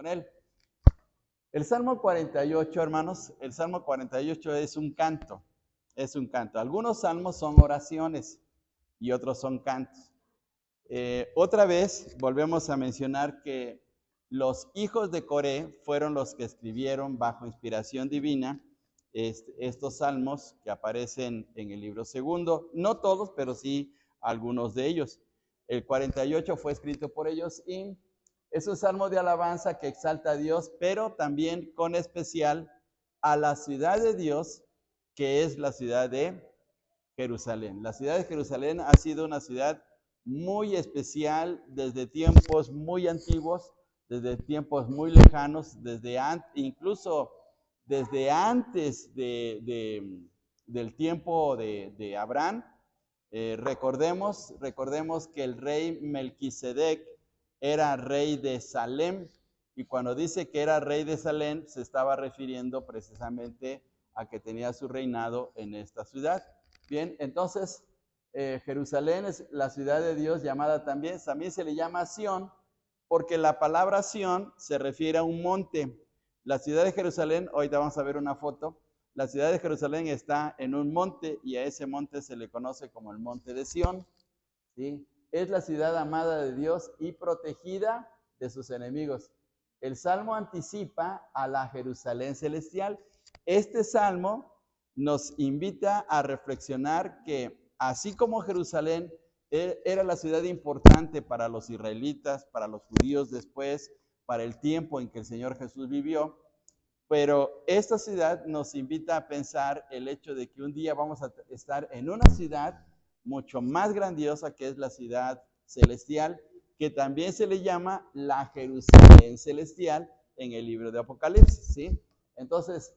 con él. El Salmo 48, hermanos, el Salmo 48 es un canto, Algunos salmos son oraciones y otros son cantos. Otra vez volvemos a mencionar que los hijos de Coré fueron los que escribieron bajo inspiración divina estos salmos que aparecen en el libro segundo. No todos, pero sí algunos de ellos. El 48 fue escrito por ellos y es un salmo de alabanza que exalta a Dios, pero también con especial a la ciudad de Dios, que es la ciudad de Jerusalén. La ciudad de Jerusalén ha sido una ciudad muy especial desde tiempos muy antiguos, desde tiempos muy lejanos, incluso desde antes del tiempo de Abraham. Recordemos que el rey Melquisedec era rey de Salem, y cuando dice que era rey de Salem, se estaba refiriendo precisamente a que tenía su reinado en esta ciudad. Bien, entonces Jerusalén es la ciudad de Dios llamada también se le llama Sión, porque la palabra Sión se refiere a un monte. La ciudad de Jerusalén, ahorita vamos a ver una foto, la ciudad de Jerusalén está en un monte y a ese monte se le conoce como el monte de Sión, ¿sí? Es la ciudad amada de Dios y protegida de sus enemigos. El Salmo anticipa a la Jerusalén celestial. Este Salmo nos invita a reflexionar que así como Jerusalén era la ciudad importante para los israelitas, para los judíos después, para el tiempo en que el Señor Jesús vivió, pero esta ciudad nos invita a pensar el hecho de que un día vamos a estar en una ciudad mucho más grandiosa, que es la ciudad celestial, que también se le llama la Jerusalén celestial en el libro de Apocalipsis, ¿sí? Entonces,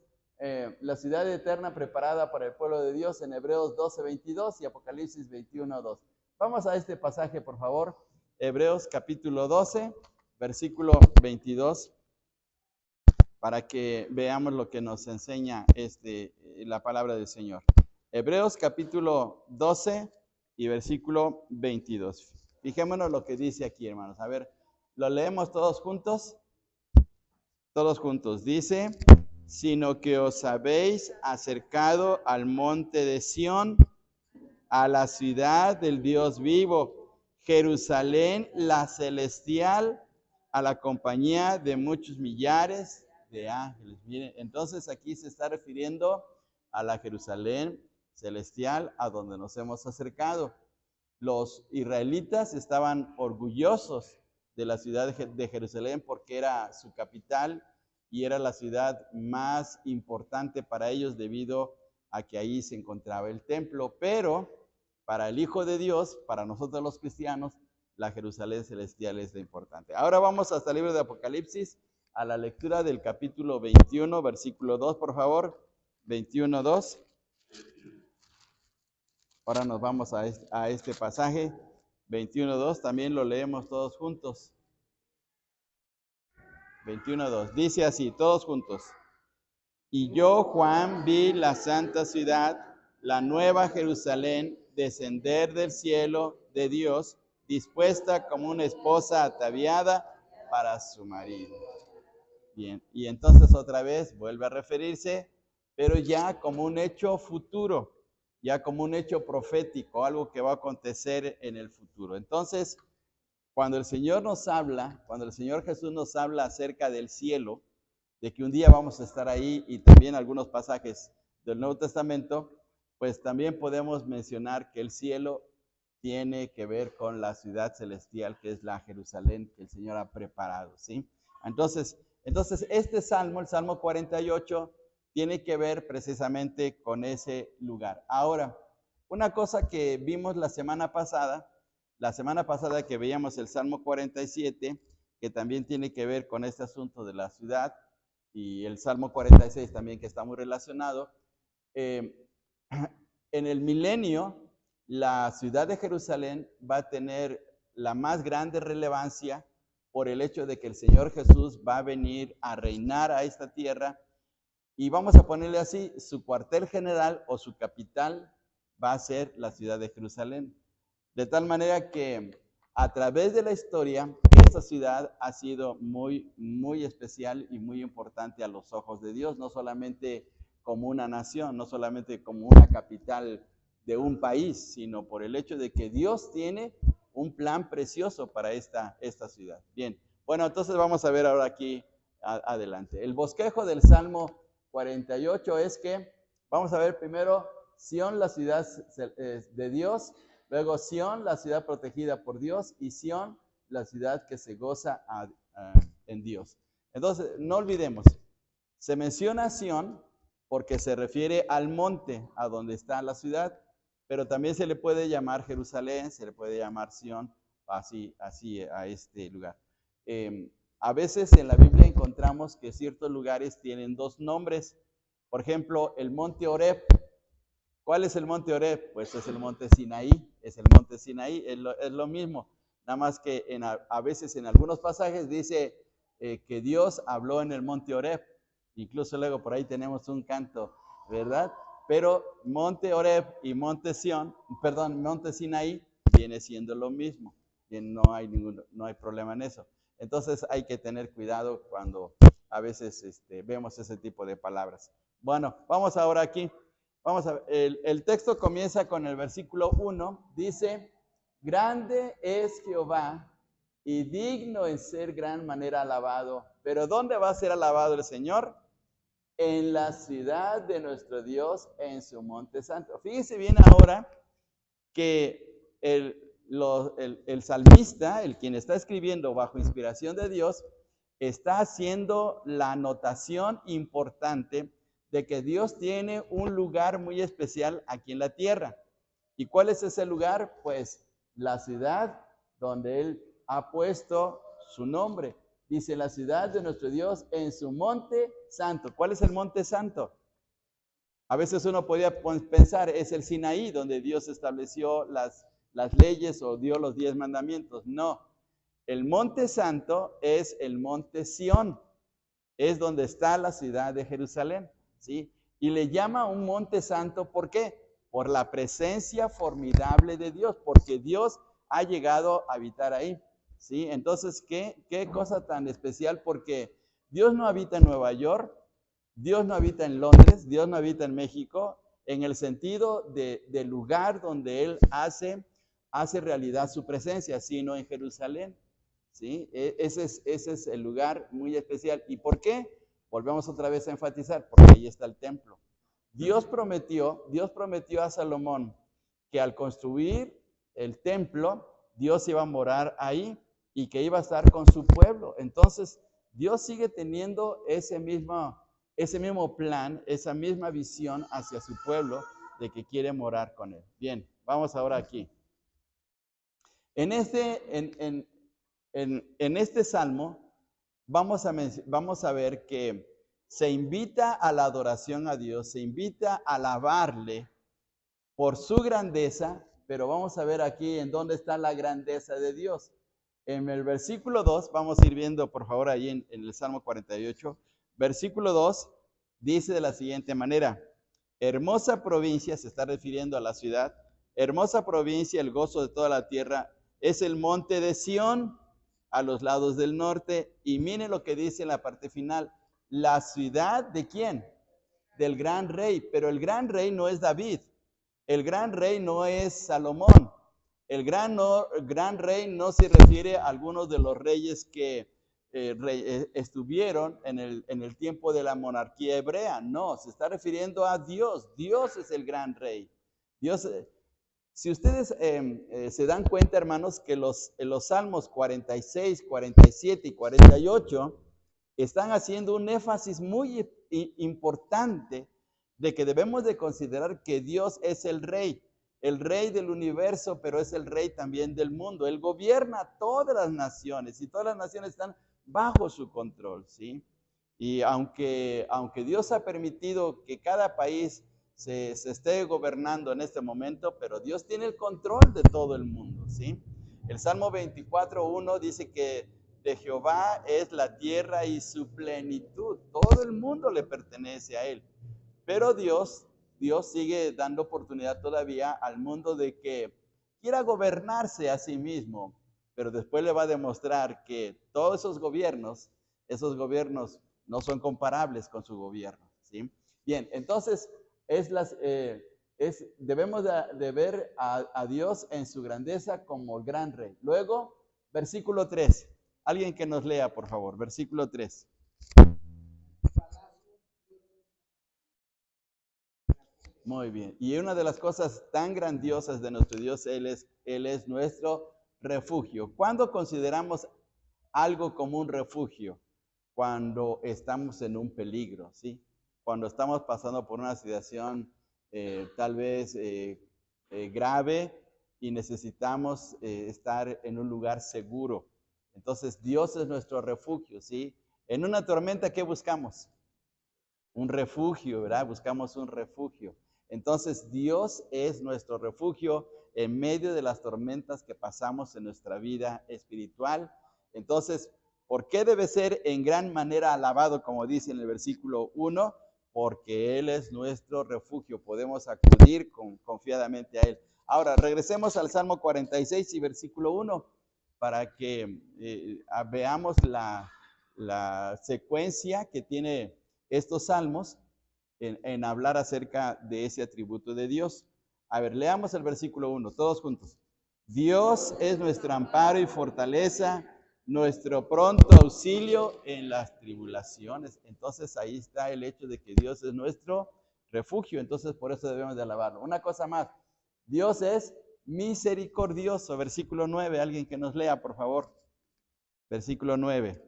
la ciudad eterna preparada para el pueblo de Dios en Hebreos 12:22 y Apocalipsis 21:2. Vamos a este pasaje, por favor. Hebreos capítulo 12, versículo 22, para que veamos lo que nos enseña la palabra del Señor. Hebreos capítulo 12 y versículo 22. Fijémonos lo que dice aquí, hermanos. A ver, ¿lo leemos todos juntos? Todos juntos. Dice: sino que os habéis acercado al monte de Sión, a la ciudad del Dios vivo, Jerusalén la celestial, a la compañía de muchos millares de ángeles. Miren, entonces aquí se está refiriendo a la Jerusalén celestial a donde nos hemos acercado. Los israelitas estaban orgullosos de la ciudad de Jerusalén porque era su capital y era la ciudad más importante para ellos debido a que ahí se encontraba el templo. Pero para el Hijo de Dios, para nosotros los cristianos, la Jerusalén celestial es la importante. Ahora vamos hasta el libro de Apocalipsis, a la lectura del capítulo 21, versículo 2, por favor. 21:2. Ahora nos vamos a este pasaje, 21:2, también lo leemos todos juntos. 21:2, dice así, todos juntos. Y yo, Juan, vi la santa ciudad, la nueva Jerusalén, descender del cielo de Dios, dispuesta como una esposa ataviada para su marido. Bien, y entonces otra vez vuelve a referirse, pero ya como un hecho futuro, ya como un hecho profético, algo que va a acontecer en el futuro. Entonces, cuando el Señor Jesús nos habla acerca del cielo, de que un día vamos a estar ahí, y también algunos pasajes del Nuevo Testamento, pues también podemos mencionar que el cielo tiene que ver con la ciudad celestial, que es la Jerusalén que el Señor ha preparado, ¿sí? Entonces este salmo, el Salmo 48, tiene que ver precisamente con ese lugar. Ahora, una cosa que vimos la semana pasada que veíamos el Salmo 47, que también tiene que ver con este asunto de la ciudad, y el Salmo 46 también, que está muy relacionado. En el milenio, la ciudad de Jerusalén va a tener la más grande relevancia por el hecho de que el Señor Jesús va a venir a reinar a esta tierra, y vamos a ponerle así, su cuartel general o su capital va a ser la ciudad de Jerusalén. De tal manera que a través de la historia, esta ciudad ha sido muy, muy especial y muy importante a los ojos de Dios, no solamente como una nación, no solamente como una capital de un país, sino por el hecho de que Dios tiene un plan precioso para esta ciudad. Bien, bueno, entonces vamos a ver ahora aquí adelante. El bosquejo del Salmo 48 es que, vamos a ver primero, Sión, la ciudad de Dios, luego Sión, la ciudad protegida por Dios, y Sión, la ciudad que se goza en Dios. Entonces, no olvidemos, se menciona Sión porque se refiere al monte, a donde está la ciudad, pero también se le puede llamar Jerusalén, se le puede llamar Sión, así a este lugar. A veces en la Biblia encontramos que ciertos lugares tienen dos nombres. Por ejemplo, el monte Horeb. ¿Cuál es el monte Horeb? Pues es el monte Sinaí, es lo mismo. Nada más que a veces en algunos pasajes dice que Dios habló en el monte Horeb. Incluso luego por ahí tenemos un canto, ¿verdad? Pero monte Horeb y monte Sinaí viene siendo lo mismo. Y no hay problema en eso. Entonces hay que tener cuidado cuando a veces vemos ese tipo de palabras. Bueno, vamos ahora aquí. Vamos a ver, el texto comienza con el versículo 1, dice, grande es Jehová y digno en ser gran manera alabado. Pero ¿dónde va a ser alabado el Señor? En la ciudad de nuestro Dios, en su monte santo. Fíjense bien ahora que el salmista, el quien está escribiendo bajo inspiración de Dios, está haciendo la anotación importante de que Dios tiene un lugar muy especial aquí en la tierra. ¿Y cuál es ese lugar? Pues la ciudad donde Él ha puesto su nombre. Dice, la ciudad de nuestro Dios en su monte santo. ¿Cuál es el monte santo? A veces uno podría pensar, es el Sinaí, donde Dios estableció las leyes o dio los 10 mandamientos. No, el monte santo es el monte Sión, es donde está la ciudad de Jerusalén, ¿sí? Y le llama un monte santo, ¿por qué? Por la presencia formidable de Dios, porque Dios ha llegado a habitar ahí, ¿sí? Entonces, ¿qué cosa tan especial? Porque Dios no habita en Nueva York, Dios no habita en Londres, Dios no habita en México, en el sentido del lugar donde Él hace realidad su presencia, sino en Jerusalén, ¿sí? Ese es el lugar muy especial. ¿Y por qué? Volvemos otra vez a enfatizar, porque ahí está el templo. Dios prometió a Salomón que al construir el templo, Dios iba a morar ahí y que iba a estar con su pueblo. Entonces, Dios sigue teniendo ese mismo plan, esa misma visión hacia su pueblo de que quiere morar con él. Bien, vamos ahora aquí. En este salmo vamos a ver que se invita a la adoración a Dios, se invita a alabarle por su grandeza, pero vamos a ver aquí en dónde está la grandeza de Dios. En el versículo 2, vamos a ir viendo por favor ahí en el Salmo 48, versículo 2 dice de la siguiente manera, hermosa provincia, se está refiriendo a la ciudad, hermosa provincia, el gozo de toda la tierra, es el monte de Sión a los lados del norte. Y miren lo que dice en la parte final, la ciudad ¿de quién? Del gran rey, pero el gran rey no es David, el gran rey no es Salomón, el gran rey no se refiere a algunos de los reyes que estuvieron en el tiempo de la monarquía hebrea, no, se está refiriendo a Dios, Dios es el gran rey. Dios, si ustedes se dan cuenta, hermanos, que los Salmos 46, 47 y 48 están haciendo un énfasis muy importante de que debemos de considerar que Dios es el rey del universo, pero es el rey también del mundo. Él gobierna todas las naciones y todas las naciones están bajo su control, ¿sí? Y aunque Dios ha permitido que cada país se esté gobernando en este momento, pero Dios tiene el control de todo el mundo, ¿sí? El Salmo 24:1 dice que de Jehová es la tierra y su plenitud, todo el mundo le pertenece a Él. Pero Dios sigue dando oportunidad todavía al mundo de que quiera gobernarse a sí mismo. pero después le va a demostrar que todos esos gobiernos no son comparables con su gobierno, ¿sí? Bien, entonces debemos de ver a Dios en su grandeza como el gran rey. Luego, versículo 3. Alguien que nos lea, por favor, versículo 3. Muy bien. Y una de las cosas tan grandiosas de nuestro Dios, Él es nuestro refugio. ¿Cuándo consideramos algo como un refugio? Cuando estamos en un peligro, ¿sí? Cuando estamos pasando por una situación tal vez grave y necesitamos estar en un lugar seguro. Entonces, Dios es nuestro refugio, ¿sí? En una tormenta, ¿qué buscamos? Un refugio, ¿verdad? Buscamos un refugio. Entonces, Dios es nuestro refugio en medio de las tormentas que pasamos en nuestra vida espiritual. Entonces, ¿por qué debe ser en gran manera alabado, como dice en el versículo 1? Porque Él es nuestro refugio. Podemos acudir confiadamente a Él. Ahora, regresemos al Salmo 46 y versículo 1 para que veamos la secuencia que tiene estos salmos en hablar acerca de ese atributo de Dios. A ver, leamos el versículo 1, todos juntos. Dios es nuestro amparo y fortaleza, nuestro pronto auxilio en las tribulaciones. Entonces ahí está el hecho de que Dios es nuestro refugio, entonces por eso debemos de alabarlo. Una cosa más, Dios es misericordioso, versículo 9, alguien que nos lea, por favor. Versículo 9.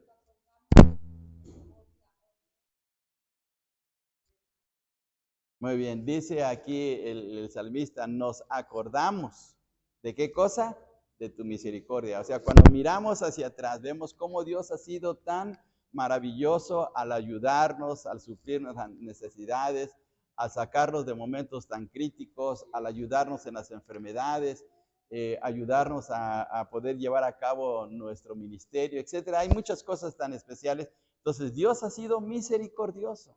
Muy bien, dice aquí el salmista, nos acordamos. ¿De qué cosa? De tu misericordia. O sea, cuando miramos hacia atrás, vemos cómo Dios ha sido tan maravilloso al ayudarnos, al suplir nuestras necesidades, al sacarnos de momentos tan críticos, al ayudarnos en las enfermedades, ayudarnos a poder llevar a cabo nuestro ministerio, etcétera. Hay muchas cosas tan especiales. Entonces, Dios ha sido misericordioso.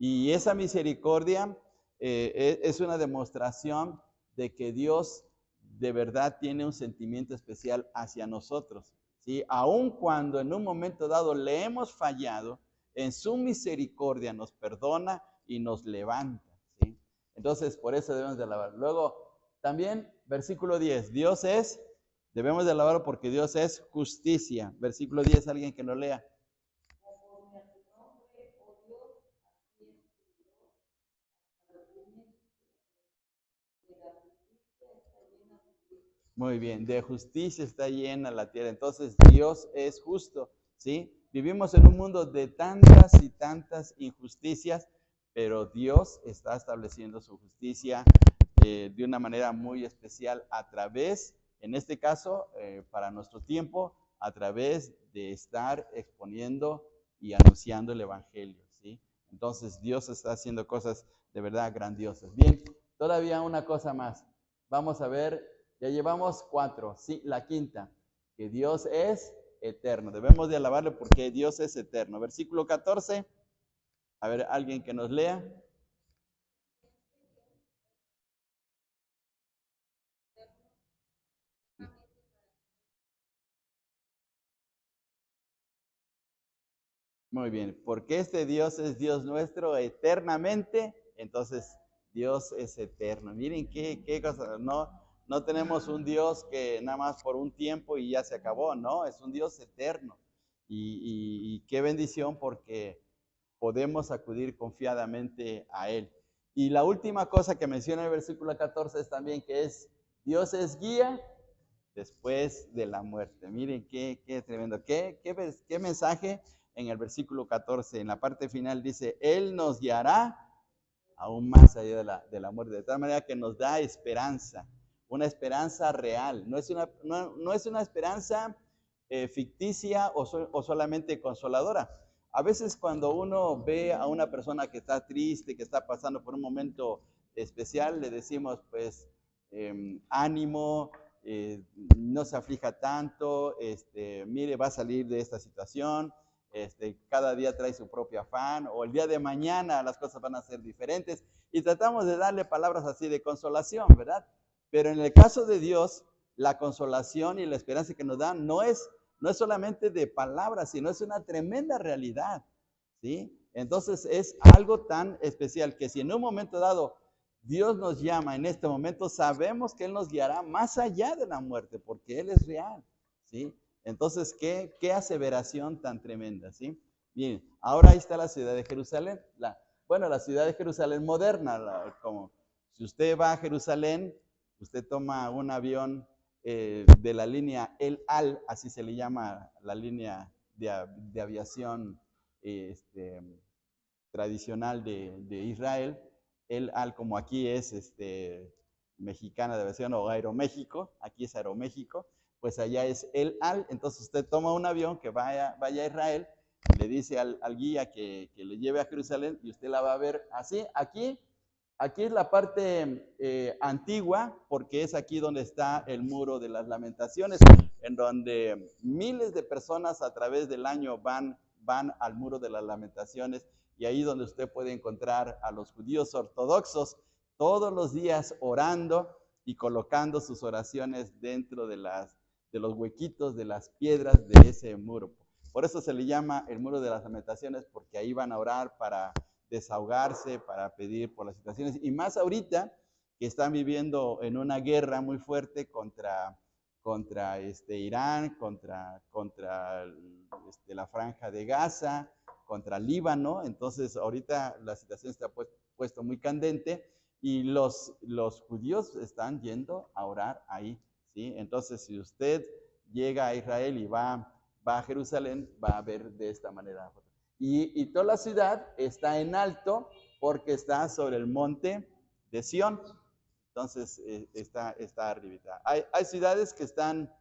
Y esa misericordia es una demostración de que Dios de verdad tiene un sentimiento especial hacia nosotros, ¿sí? Aun cuando en un momento dado le hemos fallado, en su misericordia nos perdona y nos levanta, ¿sí? Entonces, por eso debemos de alabar. Luego, también, versículo 10, debemos de alabarlo porque Dios es justicia. Versículo 10, alguien que lo lea. Muy bien, de justicia está llena la tierra. Entonces Dios es justo, ¿sí? Vivimos en un mundo de tantas y tantas injusticias, pero Dios está estableciendo su justicia de una manera muy especial a través, en este caso, para nuestro tiempo, a través de estar exponiendo y anunciando el Evangelio, ¿sí? Entonces Dios está haciendo cosas de verdad grandiosas. Bien, todavía una cosa más. Vamos a ver. Ya llevamos 4, sí, la quinta, que Dios es eterno. Debemos de alabarle porque Dios es eterno. Versículo 14, a ver, alguien que nos lea. Muy bien, porque este Dios es Dios nuestro eternamente, entonces Dios es eterno. Miren qué cosa, no tenemos un Dios que nada más por un tiempo y ya se acabó, no, es un Dios eterno. Y qué bendición porque podemos acudir confiadamente a Él. Y la última cosa que menciona el versículo 14 es también que Dios es guía después de la muerte. Miren qué tremendo, qué mensaje en el versículo 14, en la parte final dice, Él nos guiará aún más allá de la muerte, de tal manera que nos da esperanza, una esperanza real, no es una esperanza ficticia o solamente consoladora. A veces cuando uno ve a una persona que está triste, que está pasando por un momento especial, le decimos pues ánimo, no se aflija tanto, mire, va a salir de esta situación, cada día trae su propio afán, o el día de mañana las cosas van a ser diferentes, y tratamos de darle palabras así de consolación, ¿verdad? Pero en el caso de Dios, la consolación y la esperanza que nos dan no es solamente de palabras, sino es una tremenda realidad, ¿sí? Entonces es algo tan especial que si en un momento dado Dios nos llama en este momento, sabemos que Él nos guiará más allá de la muerte, porque Él es real, ¿sí? Entonces, qué aseveración tan tremenda, ¿sí? Bien, ahora ahí está la ciudad de Jerusalén, la ciudad de Jerusalén moderna, como si usted va a Jerusalén, usted toma un avión de la línea El Al, así se le llama la línea de aviación tradicional de Israel. El Al, como aquí es mexicana de aviación o Aeroméxico, aquí es Aeroméxico, pues allá es El Al. Entonces usted toma un avión que vaya a Israel, le dice al guía que le lleve a Jerusalén y usted la va a ver así. Aquí es la parte antigua, porque es aquí donde está el Muro de las Lamentaciones, en donde miles de personas a través del año van al Muro de las Lamentaciones, y ahí donde usted puede encontrar a los judíos ortodoxos todos los días orando y colocando sus oraciones dentro de los huequitos, de las piedras de ese muro. Por eso se le llama el Muro de las Lamentaciones, porque ahí van a orar para desahogarse, para pedir por las situaciones, y más ahorita que están viviendo en una guerra muy fuerte contra Irán, contra la Franja de Gaza, contra Líbano. Entonces ahorita la situación está puesto muy candente y los judíos están yendo a orar ahí, ¿sí? Entonces si usted llega a Israel y va a Jerusalén, va a ver de esta manera. Y toda la ciudad está en alto porque está sobre el monte de Sión. Entonces está arribita. Hay ciudades que están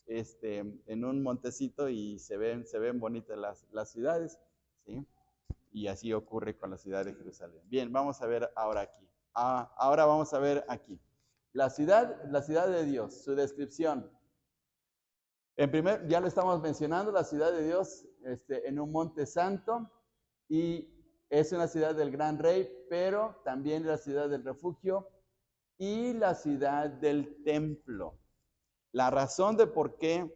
en un montecito y se ven bonitas las ciudades, ¿sí? Y así ocurre con la ciudad de Jerusalén. Bien, vamos a ver ahora aquí. Ahora vamos a ver aquí. La ciudad de Dios, su descripción. Ya lo estamos mencionando, la ciudad de Dios en un monte santo, y es una ciudad del gran rey, pero también la ciudad del refugio y la ciudad del templo. La razón de por qué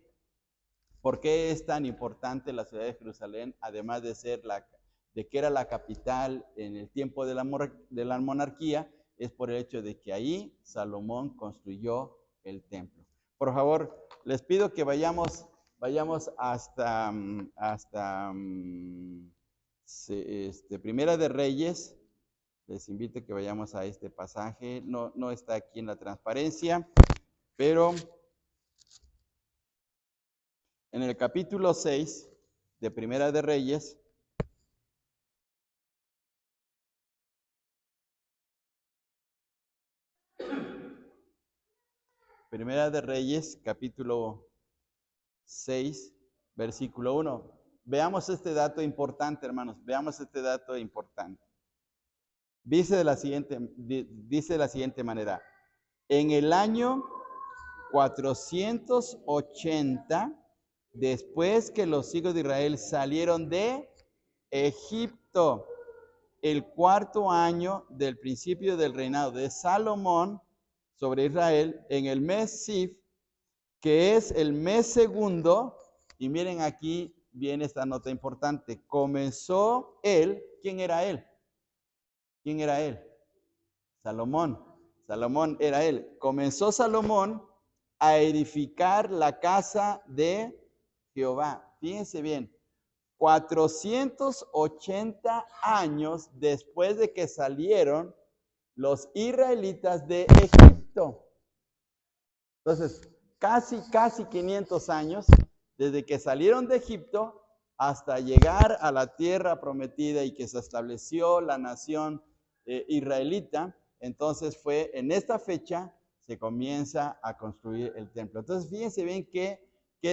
es tan importante la ciudad de Jerusalén, además de que era la capital en el tiempo de la monarquía, es por el hecho de que ahí Salomón construyó el templo. Por favor, les pido que vayamos hasta Primera de Reyes. Les invito a que vayamos a este pasaje. No está aquí en la transparencia, pero en el capítulo 6 de Primera de Reyes, Primera de Reyes, capítulo 6, versículo 1. Veamos este dato importante, hermanos. Veamos este dato importante. Dice de la siguiente manera. En el año 480, después que los hijos de Israel salieron de Egipto, el cuarto año del principio del reinado de Salomón sobre Israel, en el mes Sif, que es el mes segundo, y miren aquí viene esta nota importante, comenzó él. ¿Quién era él? ¿Quién era él? Salomón. Salomón era él. Comenzó Salomón a edificar la casa de Jehová. Fíjense bien, 480 años después de que salieron los israelitas de Egipto. Entonces, casi 500 años desde que salieron de Egipto hasta llegar a la tierra prometida y que se estableció la nación israelita. Entonces fue en esta fecha se comienza a construir el templo. Entonces fíjense bien qué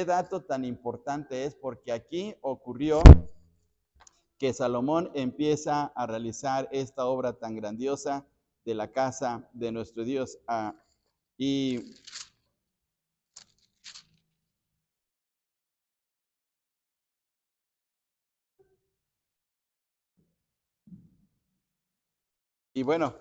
dato tan importante es, porque aquí ocurrió que Salomón empieza a realizar esta obra tan grandiosa de la casa de nuestro Dios. Y bueno,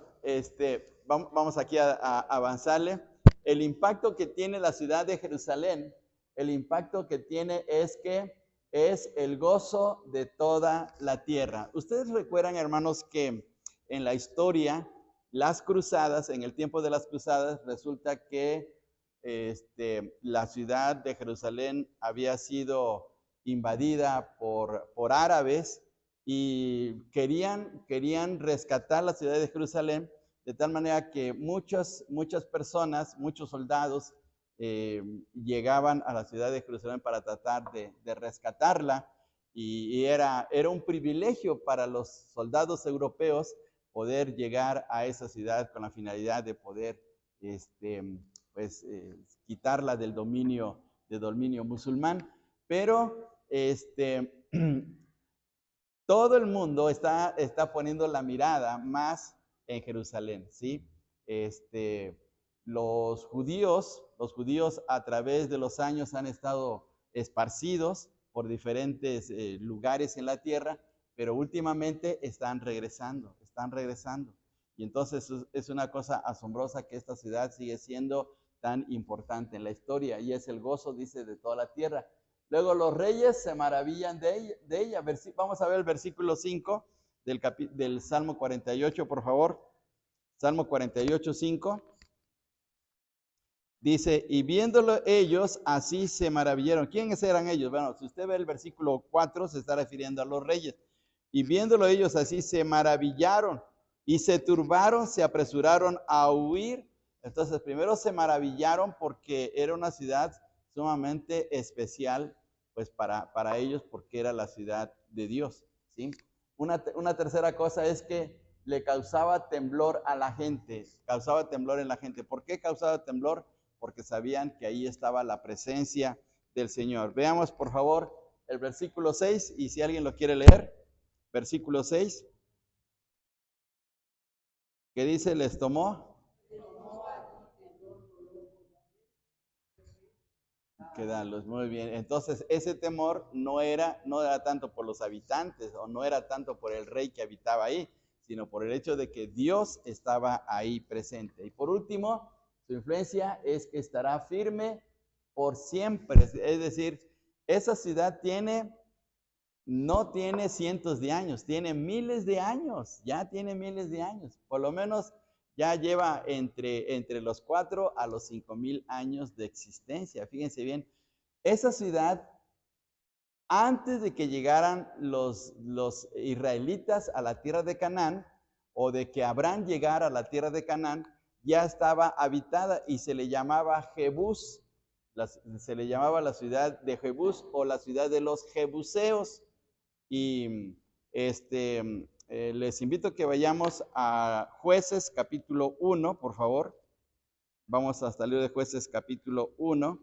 vamos aquí a avanzarle. el impacto que tiene la ciudad de Jerusalén, el impacto que tiene es que es el gozo de toda la tierra. Ustedes recuerdan, hermanos, que en la historia, las cruzadas, en el tiempo de las cruzadas, resulta que la ciudad de Jerusalén había sido invadida por árabes y querían rescatar la ciudad de Jerusalén, de tal manera que muchas personas, muchos soldados llegaban a la ciudad de Jerusalén para tratar de rescatarla, y era un privilegio para los soldados europeos poder llegar a esa ciudad con la finalidad de poder quitarla del dominio musulmán. Pero todo el mundo está poniendo la mirada más en Jerusalén, ¿sí? Los judíos a través de los años han estado esparcidos por diferentes lugares en la tierra, pero últimamente están regresando. Y entonces es una cosa asombrosa que esta ciudad sigue siendo tan importante en la historia, y es el gozo, dice, de toda la tierra. Luego los reyes se maravillan de ella. Vamos a ver el versículo 5 del Salmo 48, por favor. Salmo 48, 5. Dice, y viéndolo ellos, así se maravillaron. ¿Quiénes eran ellos? Bueno, si usted ve el versículo 4, se está refiriendo a los reyes. Y viéndolo ellos, así se maravillaron y se turbaron, se apresuraron a huir. Entonces, primero se maravillaron porque era una ciudad sumamente especial, pues para ellos, porque era la ciudad de Dios, ¿sí? Una tercera cosa es que le causaba temblor a la gente, causaba temblor en la gente. ¿Por qué causaba temblor? Porque sabían que ahí estaba la presencia del Señor. Veamos, por favor, el versículo 6, y si alguien lo quiere leer, versículo 6, que dice, les tomó. Quedarlos, muy bien. Entonces, ese temor no era tanto por los habitantes, o no era tanto por el rey que habitaba ahí, sino por el hecho de que Dios estaba ahí presente. Y por último, su influencia es que estará firme por siempre. Es decir, esa ciudad no tiene cientos de años, tiene miles de años, ya tiene miles de años. Por lo menos ya lleva entre los 4 a los 5,000 años de existencia. Fíjense bien, esa ciudad, antes de que llegaran los israelitas a la tierra de Canaán, o de que Abraham llegara a la tierra de Canaán, ya estaba habitada y se le llamaba Jebús. Se le llamaba la ciudad de Jebús o la ciudad de los jebuseos. Y les invito a que vayamos a Jueces capítulo 1, por favor. Vamos hasta el libro de Jueces capítulo 1.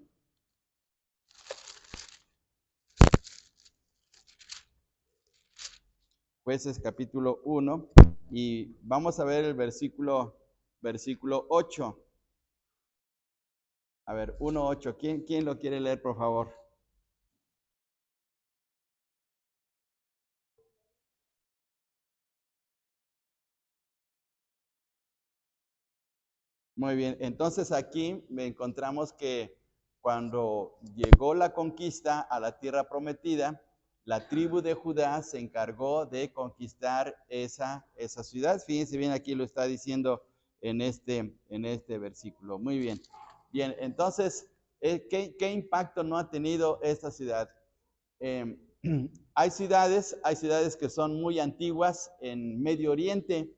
Jueces capítulo 1, y vamos a ver el versículo 8. A ver, 1:8. ¿Quién lo quiere leer, por favor? Muy bien, entonces aquí encontramos que cuando llegó la conquista a la tierra prometida, la tribu de Judá se encargó de conquistar esa ciudad. Fíjense bien, aquí lo está diciendo en este versículo. Muy bien. Bien, entonces, ¿qué impacto no ha tenido esta ciudad? Hay ciudades que son muy antiguas en Medio Oriente.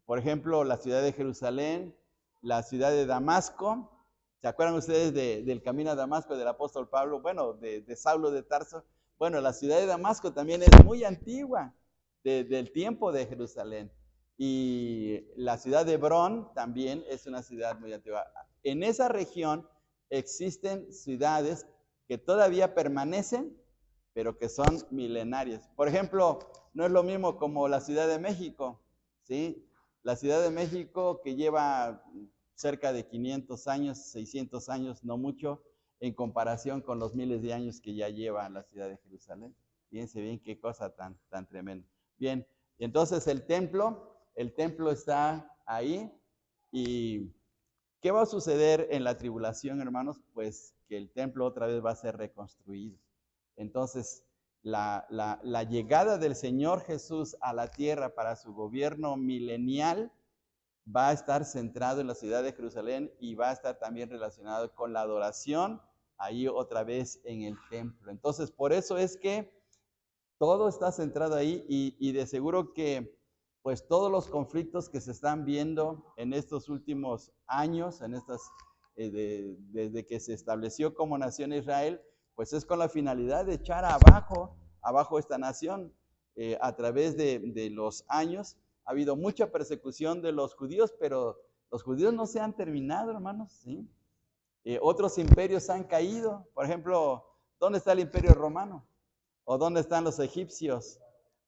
Por ejemplo, la ciudad de Jerusalén, la ciudad de Damasco. ¿Se acuerdan ustedes del camino a Damasco del apóstol Pablo? Bueno, de Saulo de Tarso. Bueno, la ciudad de Damasco también es muy antigua, del tiempo de Jerusalén. Y la ciudad de Hebrón también es una ciudad muy antigua. En esa región existen ciudades que todavía permanecen, pero que son milenarias. Por ejemplo, no es lo mismo como la Ciudad de México, ¿sí? La Ciudad de México, que lleva cerca de 500 años, 600 años, no mucho, en comparación con los miles de años que ya lleva la ciudad de Jerusalén. Fíjense bien qué cosa tan tremenda. Bien, entonces el templo está ahí, y ¿Qué va a suceder en la tribulación, hermanos? Pues que el templo otra vez va a ser reconstruido. Entonces, la llegada del Señor Jesús a la tierra para su gobierno milenial va a estar centrado en la ciudad de Jerusalén y va a estar también relacionado con la adoración ahí otra vez en el templo. Entonces, por eso es que todo está centrado ahí y de seguro que pues todos los conflictos que se están viendo en estos últimos años, desde que se estableció como nación Israel, pues es con la finalidad de echar abajo esta nación. A través de los años ha habido mucha persecución de los judíos, pero los judíos no se han terminado, hermanos, ¿sí? Otros imperios han caído. Por ejemplo, ¿dónde está el imperio romano? ¿O dónde están los egipcios?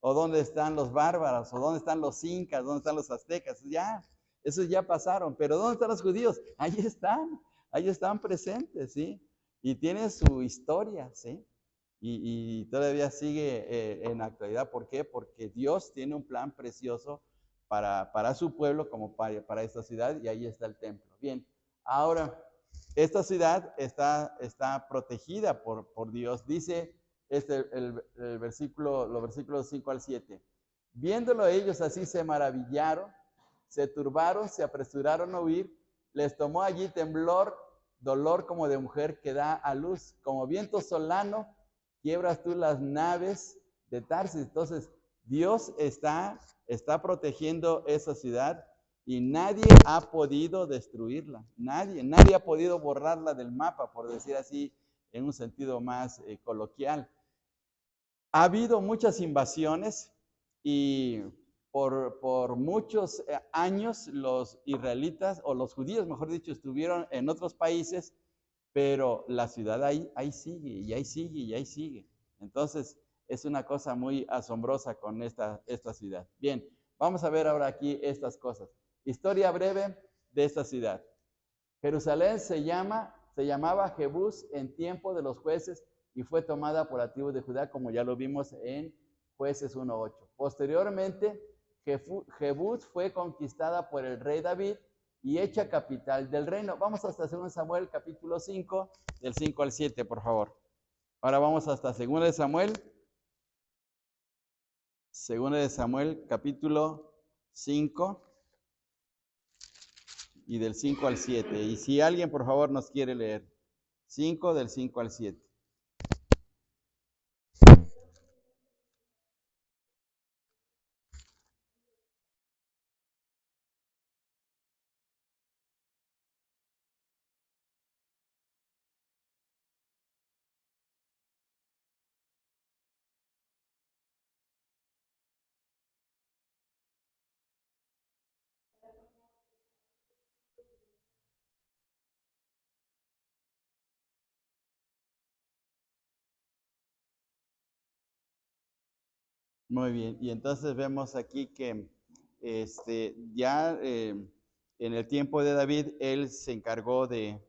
¿O dónde están los bárbaros? ¿O dónde están los incas? ¿Dónde están los aztecas? Ya, esos ya pasaron. Pero ¿dónde están los judíos? Ahí están presentes, ¿sí? Y tienen su historia, ¿sí? Y todavía sigue en actualidad. ¿Por qué? Porque Dios tiene un plan precioso para su pueblo como para esta ciudad, y ahí está el templo. Bien, ahora, esta ciudad está protegida por Dios. Dice los versículos 5 al 7. Viéndolo ellos así se maravillaron, se turbaron, se apresuraron a huir, les tomó allí temblor, dolor como de mujer que da a luz, como viento solano, quiebras tú las naves de Tarsis. Entonces, Dios está protegiendo esa ciudad y nadie ha podido destruirla. Nadie ha podido borrarla del mapa, por decir así, en un sentido más coloquial. Ha habido muchas invasiones y por muchos años los israelitas, o los judíos, mejor dicho, estuvieron en otros países, pero la ciudad ahí sigue, y ahí sigue, y ahí sigue. Entonces, es una cosa muy asombrosa con esta ciudad. Bien, vamos a ver ahora aquí estas cosas. Historia breve de esta ciudad. Jerusalén se llamaba Jebús en tiempo de los jueces y fue tomada por la tribu de Judá, como ya lo vimos en Jueces 1:8. Posteriormente, Jebús fue conquistada por el rey David y hecha capital del reino. Vamos hasta 2 Samuel capítulo 5, del 5 al 7, por favor. Ahora vamos hasta 2 Samuel capítulo 5 y del 5 al 7. Y si alguien, por favor, nos quiere leer. 5 del 5 al 7. Muy bien, y entonces vemos aquí que ya en el tiempo de David, él se encargó de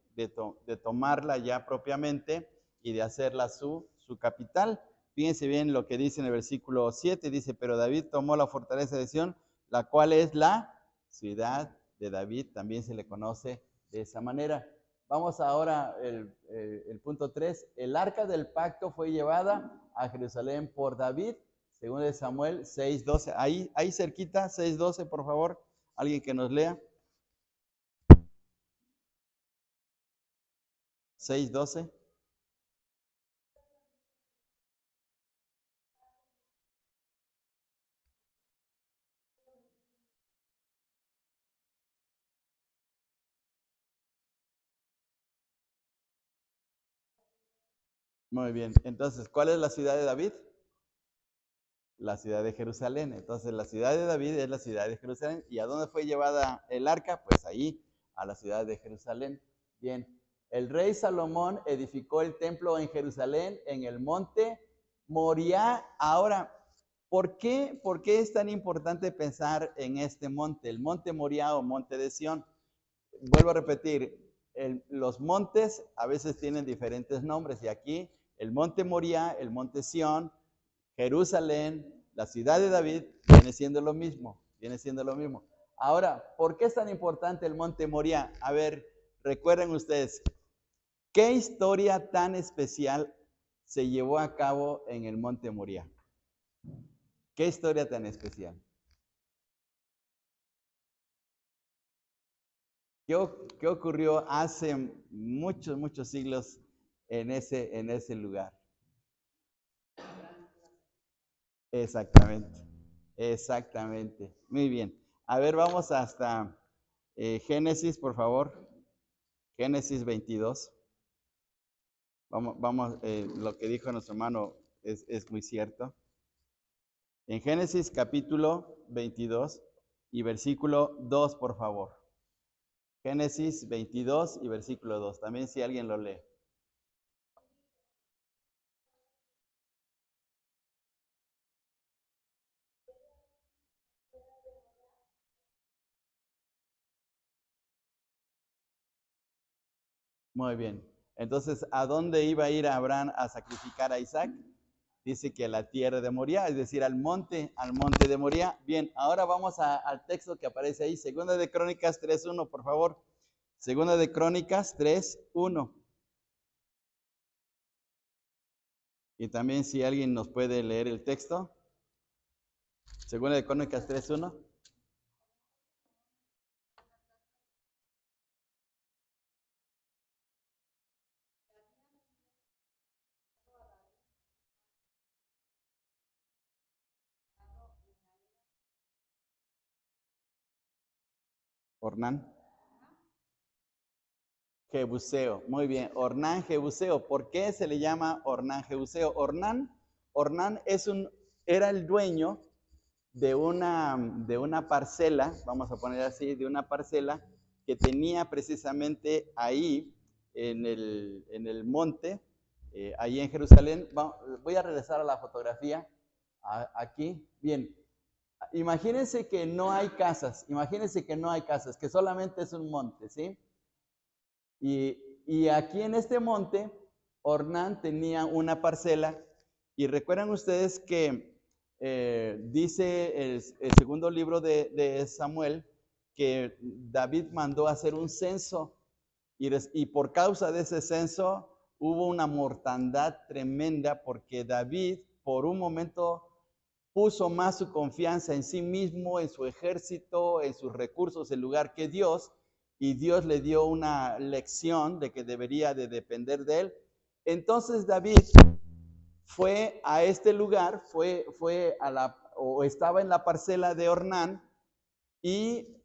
tomarla ya propiamente y de hacerla su capital. Fíjense bien lo que dice en el versículo 7, dice, pero David tomó la fortaleza de Sión, la cual es la ciudad de David, también se le conoce de esa manera. Vamos ahora el punto 3, el arca del pacto fue llevada a Jerusalén por David, según de Samuel 6:12. Ahí cerquita, 6:12, por favor. Alguien que nos lea. 6:12. Muy bien. Entonces, ¿cuál es la ciudad de David? La ciudad de Jerusalén. Entonces, la ciudad de David es la ciudad de Jerusalén. ¿Y a dónde fue llevada el arca? Pues ahí, a la ciudad de Jerusalén. Bien. El rey Salomón edificó el templo en Jerusalén, en el monte Moriah. Ahora, ¿por qué es tan importante pensar en este monte? El monte Moriah o monte de Sión. Vuelvo a repetir, los montes a veces tienen diferentes nombres, y aquí el monte Moriah, el monte Sión, Jerusalén, la ciudad de David, viene siendo lo mismo. Ahora, ¿por qué es tan importante el monte Moriah? A ver, recuerden ustedes, ¿qué historia tan especial se llevó a cabo en el Monte Moriah? ¿Qué historia tan especial? ¿Qué ocurrió hace muchos, muchos siglos en ese lugar? Exactamente, exactamente. Muy bien. A ver, vamos hasta Génesis, por favor. Génesis 22. Vamos, lo que dijo nuestro hermano es muy cierto. En Génesis capítulo 22 y versículo 2, por favor. Génesis 22 y versículo 2. También si alguien lo lee. Muy bien. Entonces, ¿a dónde iba a ir Abraham a sacrificar a Isaac? Dice que a la tierra de Moriah, es decir, al monte de Moriah. Bien, ahora vamos al texto que aparece ahí, Segunda de Crónicas 3:1, por favor. Segunda de Crónicas 3:1. Y también si alguien nos puede leer el texto. Segunda de Crónicas 3:1. Ornán. Jebuseo, muy bien, Ornán Jebuseo. ¿Por qué se le llama Ornán Jebuseo? Ornán era el dueño de una parcela, vamos a poner así, de una parcela que tenía precisamente ahí en el monte, ahí en Jerusalén. Voy a regresar a la fotografía, aquí, bien. Imagínense que no hay casas, que solamente es un monte, ¿sí? Y aquí en este monte, Ornán tenía una parcela, y recuerdan ustedes que dice el segundo libro de Samuel que David mandó hacer un censo, y por causa de ese censo hubo una mortandad tremenda, porque David por un momento puso más su confianza en sí mismo, en su ejército, en sus recursos, en lugar que Dios, y Dios le dio una lección de que debería de depender de él. Entonces David fue a este lugar, estaba en la parcela de Ornán, y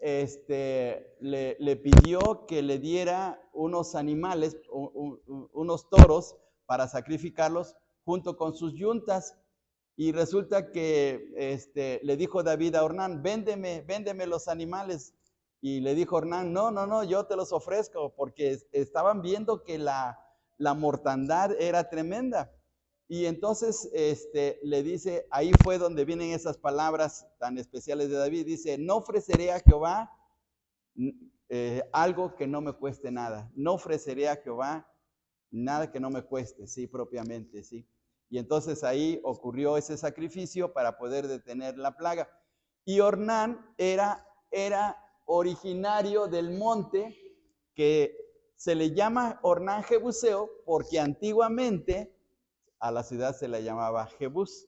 le pidió que le diera unos animales, unos toros, para sacrificarlos junto con sus yuntas. Y resulta que le dijo David a Ornán: véndeme los animales. Y le dijo Ornán: no, yo te los ofrezco, porque estaban viendo que la mortandad era tremenda. Y entonces le dice, ahí fue donde vienen esas palabras tan especiales de David. Dice: no ofreceré a Jehová algo que no me cueste nada. No ofreceré a Jehová nada que no me cueste, sí, propiamente, sí. Y entonces ahí ocurrió ese sacrificio para poder detener la plaga. Y Ornán era originario del monte, que se le llama Ornán Jebuseo porque antiguamente a la ciudad se la llamaba Jebús.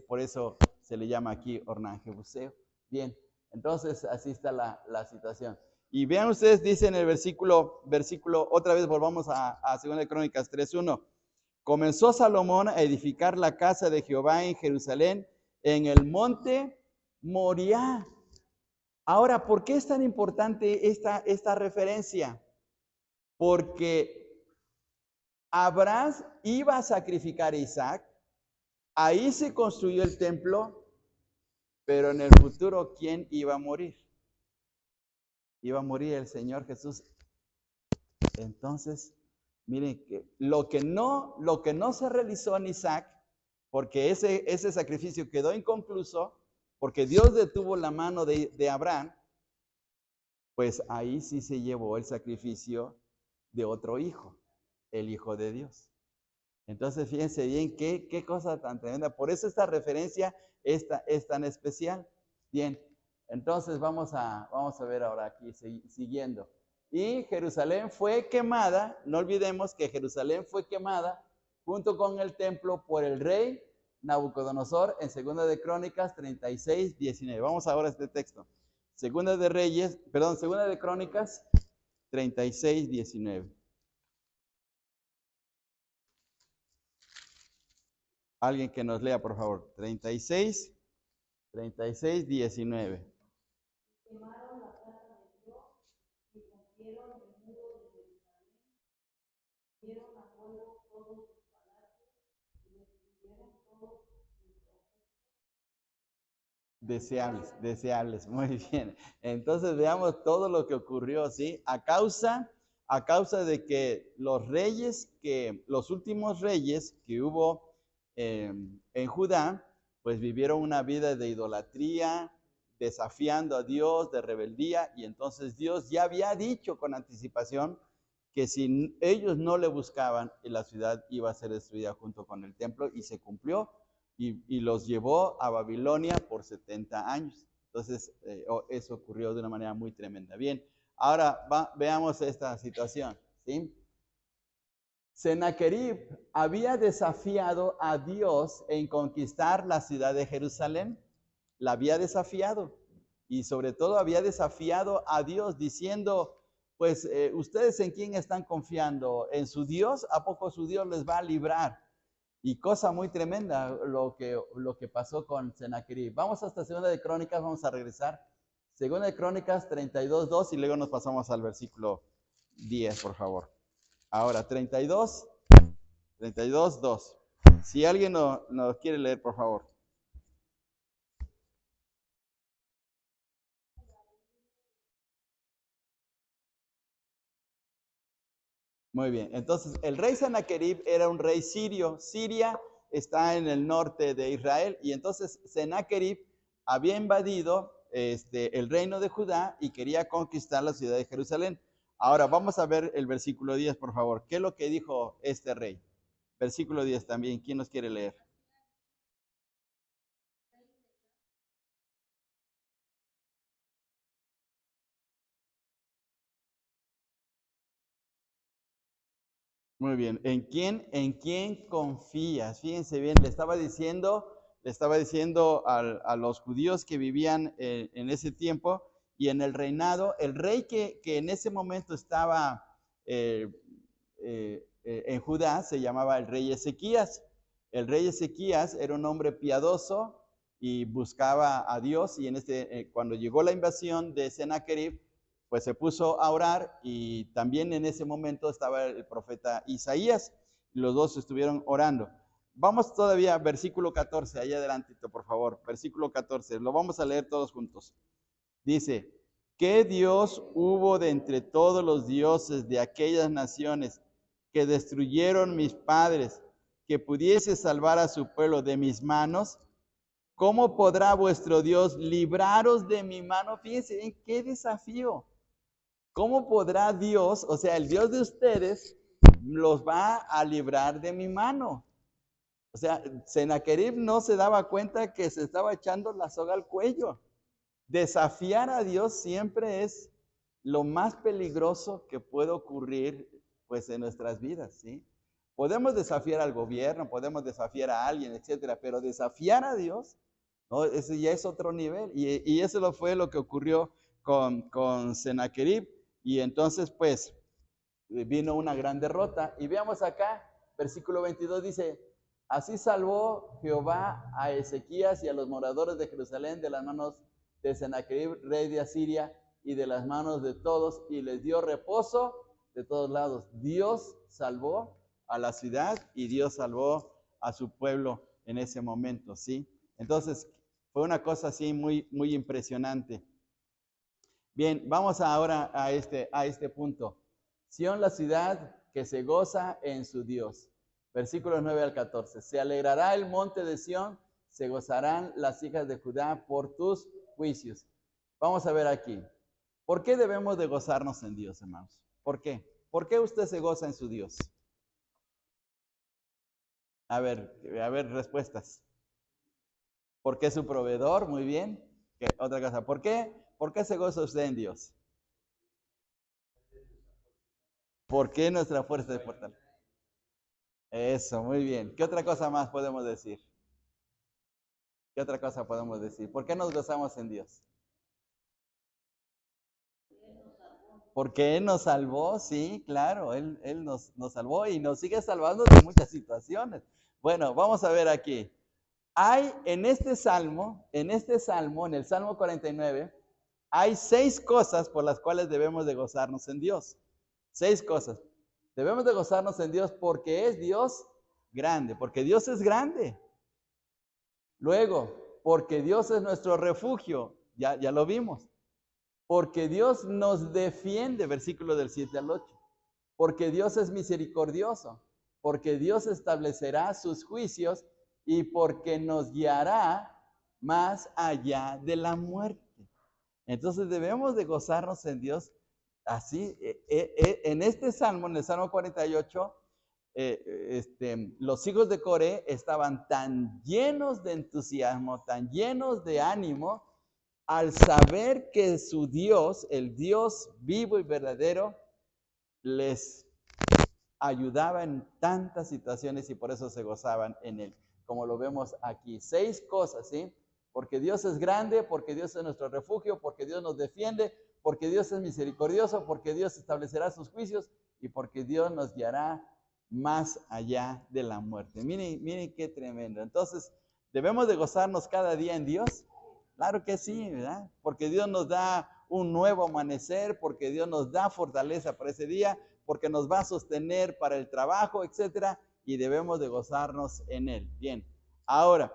Por eso se le llama aquí Ornán Jebuseo. Bien, entonces así está la situación. Y vean ustedes, dice en el versículo, otra vez volvamos a 2 Crónicas 3:1. Comenzó Salomón a edificar la casa de Jehová en Jerusalén, en el monte Moriah. Ahora, ¿por qué es tan importante esta referencia? Porque Abraham iba a sacrificar a Isaac, ahí se construyó el templo, pero en el futuro, ¿quién iba a morir? Iba a morir el Señor Jesús. Entonces, miren, que lo que no se realizó en Isaac, porque ese sacrificio quedó inconcluso, porque Dios detuvo la mano de Abraham, pues ahí sí se llevó el sacrificio de otro hijo, el Hijo de Dios. Entonces, fíjense bien qué cosa tan tremenda. Por eso esta referencia es tan especial. Bien, entonces vamos a ver ahora aquí, siguiendo. y Jerusalén fue quemada. No olvidemos que Jerusalén fue quemada junto con el templo por el rey Nabucodonosor en Segunda de Crónicas 36, 19. Vamos ahora a este texto. Segunda de Crónicas 36, 19. Alguien que nos lea, por favor. 36, 19. Quemaron la casa de Dios y rompieron el muro de Jerusalén, dieron a fuego todos sus palacios y destruyeron todos sus Deseables, muy bien. Entonces veamos todo lo que ocurrió, ¿sí? A causa de que los últimos reyes que hubo en Judá, pues vivieron una vida de idolatría, desafiando a Dios, de rebeldía, y entonces Dios ya había dicho con anticipación que si ellos no le buscaban, la ciudad iba a ser destruida junto con el templo, y se cumplió, y los llevó a Babilonia por 70 años. Entonces, eso ocurrió de una manera muy tremenda. Bien, ahora veamos esta situación, ¿sí? Sennacherib había desafiado a Dios en conquistar la ciudad de Jerusalén. La había desafiado, y sobre todo había desafiado a Dios diciendo, pues, ¿ustedes en quién están confiando? ¿En su Dios? ¿A poco su Dios les va a librar? Y cosa muy tremenda lo que pasó con Sennacherib. Vamos hasta Segunda de Crónicas, vamos a regresar. Segunda de Crónicas 32, 2, y luego nos pasamos al versículo 10, por favor. Ahora, 32, 2. Si alguien nos quiere leer, por favor. Muy bien, entonces el rey Sennacherib era un rey sirio. Siria está en el norte de Israel, y entonces Sennacherib había invadido el reino de Judá y quería conquistar la ciudad de Jerusalén. Ahora vamos a ver el versículo 10, por favor. ¿Qué es lo que dijo este rey? Versículo 10 también, ¿quién nos quiere leer? Muy bien. ¿En quién confías? Fíjense bien, le estaba diciendo a los judíos que vivían en ese tiempo y en el reinado, el rey que en ese momento estaba eh, en Judá se llamaba el rey Ezequías. El rey Ezequías era un hombre piadoso y buscaba a Dios, y cuando llegó la invasión de Sennacherib, pues se puso a orar, y también en ese momento estaba el profeta Isaías. Los dos estuvieron orando. Vamos todavía, versículo 14, allá adelantito, por favor. Versículo 14, lo vamos a leer todos juntos. Dice, ¿qué Dios hubo de entre todos los dioses de aquellas naciones que destruyeron mis padres, que pudiese salvar a su pueblo de mis manos? ¿Cómo podrá vuestro Dios libraros de mi mano? Fíjense en qué desafío. ¿Cómo podrá Dios, o sea, el Dios de ustedes, los va a librar de mi mano? O sea, Sennacherib no se daba cuenta que se estaba echando la soga al cuello. Desafiar a Dios siempre es lo más peligroso que puede ocurrir, pues, en nuestras vidas, ¿sí? Podemos desafiar al gobierno, podemos desafiar a alguien, etcétera, pero desafiar a Dios, no, ese ya es otro nivel. Y eso fue lo que ocurrió con Sennacherib. Y entonces, pues, vino una gran derrota. Y veamos acá, versículo 22 dice, así salvó Jehová a Ezequías y a los moradores de Jerusalén de las manos de Sennacherib, rey de Asiria, y de las manos de todos, y les dio reposo de todos lados. Dios salvó a la ciudad y Dios salvó a su pueblo en ese momento, ¿sí? Entonces, fue una cosa así muy, muy impresionante. Bien, vamos ahora a este punto. Sión, la ciudad que se goza en su Dios. Versículos 9 al 14. Se alegrará el monte de Sión, se gozarán las hijas de Judá por tus juicios. Vamos a ver aquí. ¿Por qué debemos de gozarnos en Dios, hermanos? ¿Por qué? ¿Por qué usted se goza en su Dios? A ver, respuestas. ¿Por qué su proveedor? Muy bien. ¿Qué otra cosa? ¿Por qué se goza usted en Dios? ¿Por qué nuestra fuerza de fortaleza? Eso, muy bien. ¿Qué otra cosa más podemos decir? ¿Qué otra cosa podemos decir? ¿Por qué nos gozamos en Dios? Porque Él nos salvó, sí, claro, Él nos salvó y nos sigue salvando de muchas situaciones. Bueno, vamos a ver aquí. Hay en este salmo, en el Salmo 49, hay 6 cosas por las cuales debemos de gozarnos en Dios. 6 cosas. Debemos de gozarnos en Dios porque es Dios grande, porque Dios es grande. Luego, porque Dios es nuestro refugio, ya lo vimos. Porque Dios nos defiende, versículo del 7 al 8. Porque Dios es misericordioso, porque Dios establecerá sus juicios y porque nos guiará más allá de la muerte. Entonces debemos de gozarnos en Dios así. En este salmo, en el Salmo 48, los hijos de Coré estaban tan llenos de entusiasmo, tan llenos de ánimo, al saber que su Dios, el Dios vivo y verdadero, les ayudaba en tantas situaciones y por eso se gozaban en él, como lo vemos aquí. 6 cosas, ¿sí? Porque Dios es grande, porque Dios es nuestro refugio, porque Dios nos defiende, porque Dios es misericordioso, porque Dios establecerá sus juicios y porque Dios nos guiará más allá de la muerte. Miren qué tremendo. Entonces, ¿debemos de gozarnos cada día en Dios? Claro que sí, ¿verdad? Porque Dios nos da un nuevo amanecer, porque Dios nos da fortaleza para ese día, porque nos va a sostener para el trabajo, etcétera, y debemos de gozarnos en él. Bien, ahora,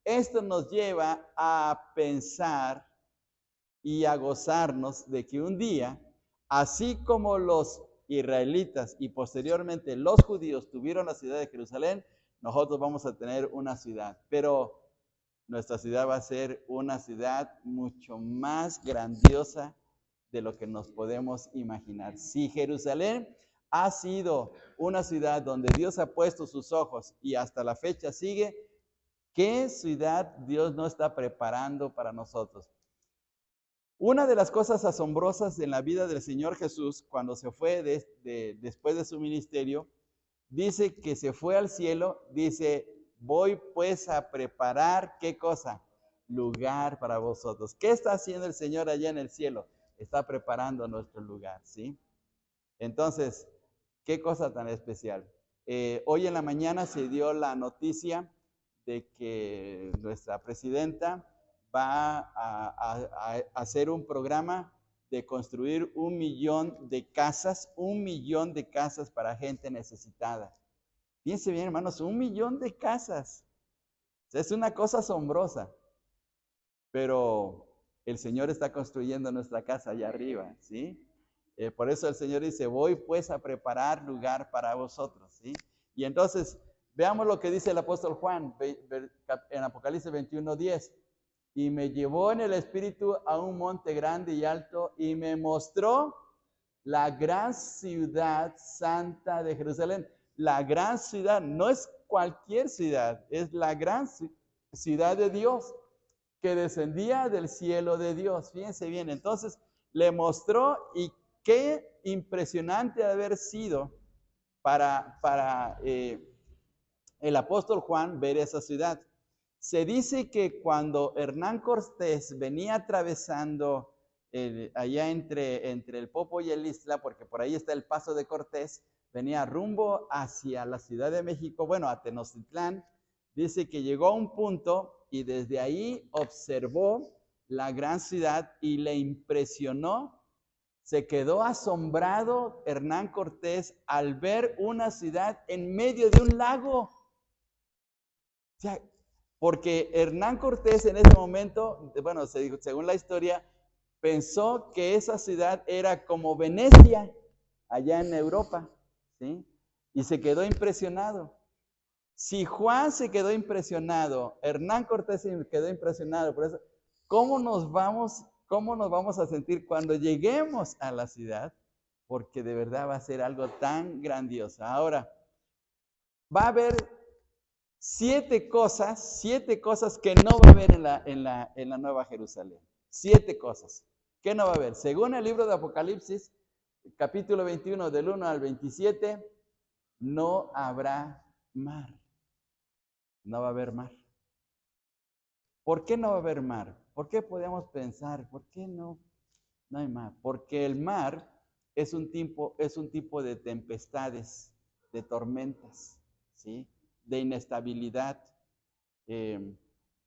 esto nos lleva a pensar y a gozarnos de que un día, así como los israelitas y posteriormente los judíos tuvieron la ciudad de Jerusalén, nosotros vamos a tener una ciudad, pero nuestra ciudad va a ser una ciudad mucho más grandiosa de lo que nos podemos imaginar. Si Jerusalén ha sido una ciudad donde Dios ha puesto sus ojos y hasta la fecha sigue, ¿qué ciudad Dios no está preparando para nosotros? Una de las cosas asombrosas en la vida del Señor Jesús, cuando se fue después de su ministerio, dice que se fue al cielo, dice, voy pues a preparar, ¿qué cosa? Lugar para vosotros. ¿Qué está haciendo el Señor allá en el cielo? Está preparando nuestro lugar, ¿sí? Entonces, qué cosa tan especial. Hoy en la mañana se dio la noticia de que nuestra presidenta va a hacer un programa de construir 1 millón de casas, 1 millón de casas para gente necesitada. Fíjense bien, hermanos, 1 millón de casas. Es una cosa asombrosa, pero el Señor está construyendo nuestra casa allá arriba, ¿sí? Por eso el Señor dice, voy pues a preparar lugar para vosotros, ¿sí? Y entonces, veamos lo que dice el apóstol Juan en Apocalipsis 21:10. Y me llevó en el espíritu a un monte grande y alto y me mostró la gran ciudad santa de Jerusalén. La gran ciudad, no es cualquier ciudad, es la gran ciudad de Dios que descendía del cielo de Dios. Fíjense bien, entonces le mostró y qué impresionante haber sido para el apóstol Juan ver esa ciudad. Se dice que cuando Hernán Cortés venía atravesando allá entre el Popo y el Ixtla, porque por ahí está el Paso de Cortés, venía rumbo hacia la Ciudad de México, bueno, a Tenochtitlán, dice que llegó a un punto y desde ahí observó la gran ciudad y le impresionó. Se quedó asombrado Hernán Cortés al ver una ciudad en medio de un lago. O sea, porque Hernán Cortés en ese momento, bueno, según la historia, pensó que esa ciudad era como Venecia, allá en Europa, ¿sí? Y se quedó impresionado. Si Juan se quedó impresionado, Hernán Cortés se quedó impresionado, por eso, ¿cómo nos vamos a sentir cuando lleguemos a la ciudad? Porque de verdad va a ser algo tan grandioso. Ahora, va a haber 7 cosas que no va a haber en la Nueva Jerusalén. 7 cosas que no va a haber. Según el libro de Apocalipsis, capítulo 21 del 1 al 27, no habrá mar. No va a haber mar. ¿Por qué no va a haber mar? ¿Por qué podemos pensar, por qué no hay mar? Porque el mar es un tipo de tempestades, de tormentas, ¿sí? De inestabilidad.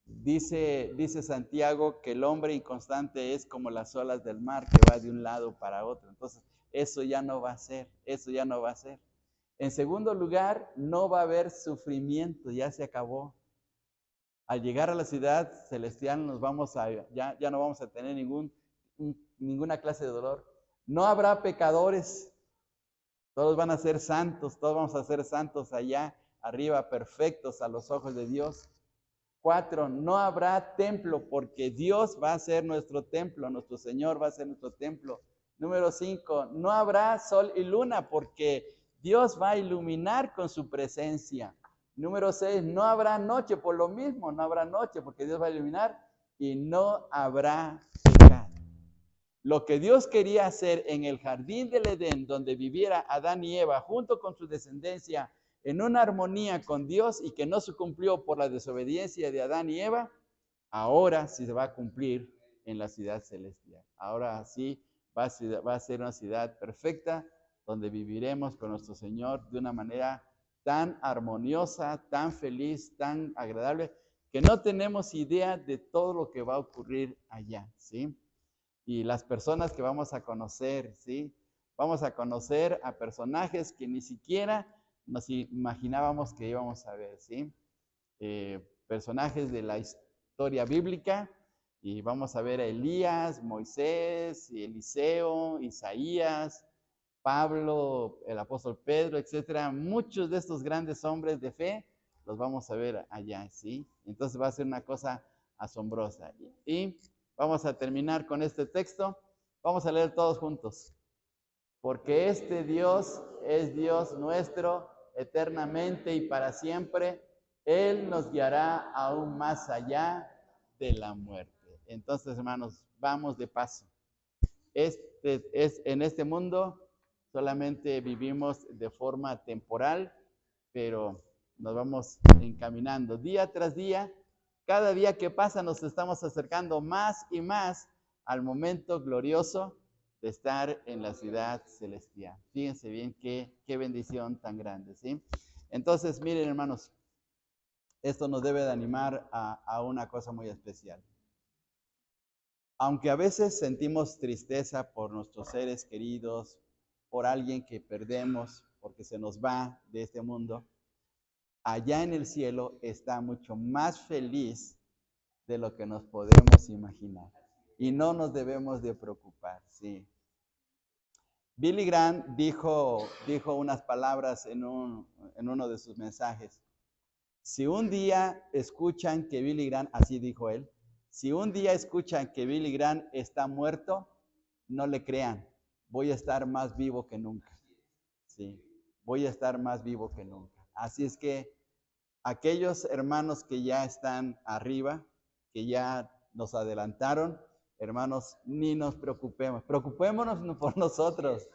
Dice Santiago que el hombre inconstante es como las olas del mar que va de un lado para otro. Entonces, eso ya no va a ser, eso ya no va a ser. En segundo lugar, no va a haber sufrimiento, ya se acabó. Al llegar a la ciudad celestial ya no vamos a tener ninguna clase de dolor. No habrá pecadores, todos van a ser santos, todos vamos a ser santos allá arriba, perfectos a los ojos de Dios. 4, no habrá templo porque Dios va a ser nuestro templo, nuestro Señor va a ser nuestro templo. Número 5, no habrá sol y luna porque Dios va a iluminar con su presencia. Número 6, no habrá noche, por lo mismo, no habrá noche porque Dios va a iluminar y no habrá pecado. Lo que Dios quería hacer en el jardín del Edén, donde viviera Adán y Eva junto con su descendencia en una armonía con Dios y que no se cumplió por la desobediencia de Adán y Eva, ahora sí se va a cumplir en la ciudad celestial. Ahora sí va a ser una ciudad perfecta donde viviremos con nuestro Señor de una manera tan armoniosa, tan feliz, tan agradable, que no tenemos idea de todo lo que va a ocurrir allá, ¿sí? Y las personas que vamos a conocer, ¿sí? Vamos a conocer a personajes que ni siquiera nos imaginábamos que íbamos a ver, ¿sí? Personajes de la historia bíblica, y vamos a ver a Elías, Moisés, Eliseo, Isaías, Pablo, el apóstol Pedro, etcétera. Muchos de estos grandes hombres de fe los vamos a ver allá, ¿sí? Entonces va a ser una cosa asombrosa. Y vamos a terminar con este texto. Vamos a leer todos juntos. Porque este Dios es Dios nuestro eternamente y para siempre. Él nos guiará aún más allá de la muerte. Entonces, hermanos, vamos de paso. En este mundo solamente vivimos de forma temporal, pero nos vamos encaminando día tras día. Cada día que pasa nos estamos acercando más y más al momento glorioso de estar en la ciudad celestial. Fíjense bien qué bendición tan grande, ¿sí? Entonces, miren, hermanos, esto nos debe de animar a una cosa muy especial. Aunque a veces sentimos tristeza por nuestros seres queridos, por alguien que perdemos, porque se nos va de este mundo, allá en el cielo está mucho más feliz de lo que nos podemos imaginar. Y no nos debemos de preocupar, ¿sí? Billy Graham dijo unas palabras en uno de sus mensajes. Si un día escuchan que Billy Graham, así dijo él, si un día escuchan que Billy Graham está muerto, no le crean, voy a estar más vivo que nunca. Sí, voy a estar más vivo que nunca. Así es que aquellos hermanos que ya están arriba, que ya nos adelantaron, hermanos, ni nos preocupemos. Preocupémonos por nosotros.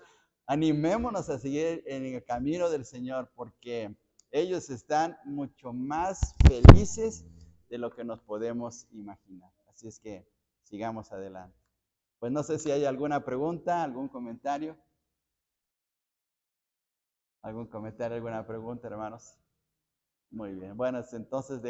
Animémonos a seguir en el camino del Señor, porque ellos están mucho más felices de lo que nos podemos imaginar. Así es que sigamos adelante. Pues no sé si hay alguna pregunta, algún comentario. ¿Algún comentario, alguna pregunta, hermanos? Muy bien. Bueno, entonces